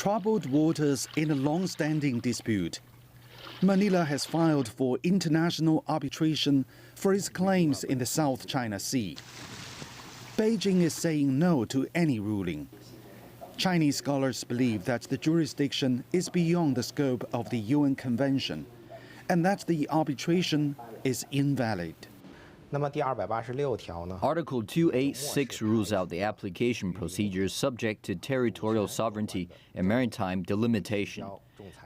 Troubled waters in a long-standing dispute. Manila has filed for international arbitration for its claims in the South China Sea. Beijing is saying no to any ruling. Chinese scholars believe that the jurisdiction is beyond the scope of the UN Convention and that the arbitration is invalid. Article 286 rules out the application procedures subject to territorial sovereignty and maritime delimitation.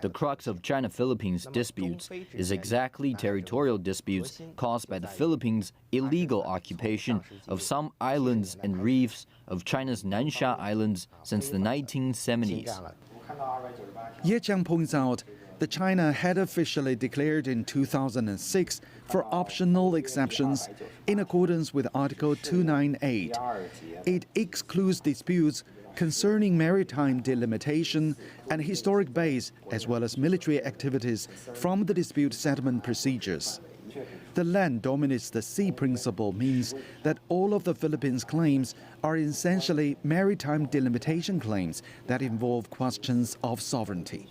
The crux of China-Philippines disputes is exactly territorial disputes caused by the Philippines' illegal occupation of some islands and reefs of China's Nansha Islands since the 1970s. Ye Jiang points out that China had officially declared in 2006 for optional exceptions in accordance with Article 298. It excludes disputes concerning maritime delimitation and historic base as well as military activities from the dispute settlement procedures. The land dominates the sea principle means that all of the Philippines' claims are essentially maritime delimitation claims that involve questions of sovereignty.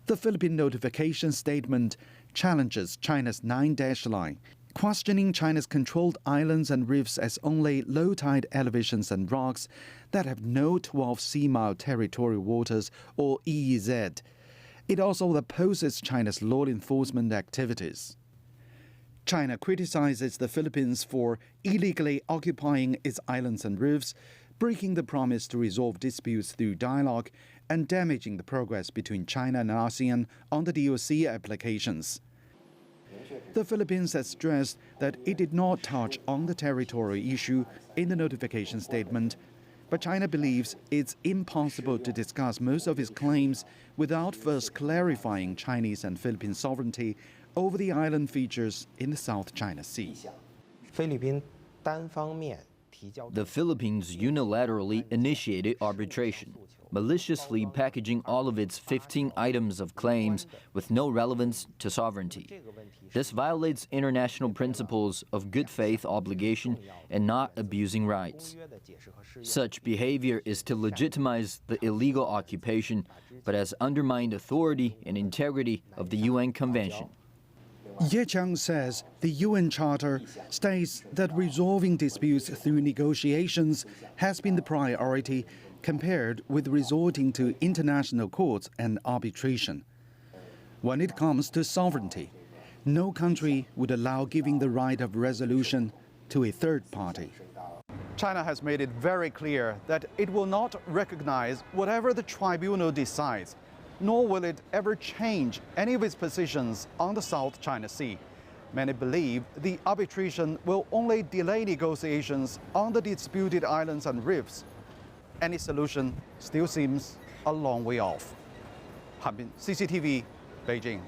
The Philippine notification statement challenges China's 9-dash line, questioning China's controlled islands and reefs as only low-tide elevations and rocks that have no 12 sea-mile territorial waters or EEZ. It also opposes China's law enforcement activities. China criticizes the Philippines for illegally occupying its islands and reefs, breaking the promise to resolve disputes through dialogue, and damaging the progress between China and ASEAN on the DOC applications. The Philippines has stressed that it did not touch on the territorial issue in the notification statement, but China believes it's impossible to discuss most of its claims without first clarifying Chinese and Philippine sovereignty over the island features in the South China Sea. The Philippines unilaterally initiated arbitration, maliciously packaging all of its 15 items of claims with no relevance to sovereignty. This violates international principles of good faith obligation and not abusing rights. Such behavior is to legitimize the illegal occupation, but has undermined authority and integrity of the UN Convention. Ye Jiang says the UN Charter states that resolving disputes through negotiations has been the priority compared with resorting to international courts and arbitration. When it comes to sovereignty, no country would allow giving the right of resolution to a third party. China has made it very clear that it will not recognize whatever the tribunal decides, nor will it ever change any of its positions on the South China Sea. Many believe the arbitration will only delay negotiations on the disputed islands and reefs. Any solution still seems a long way off. Han Bin, CCTV, Beijing.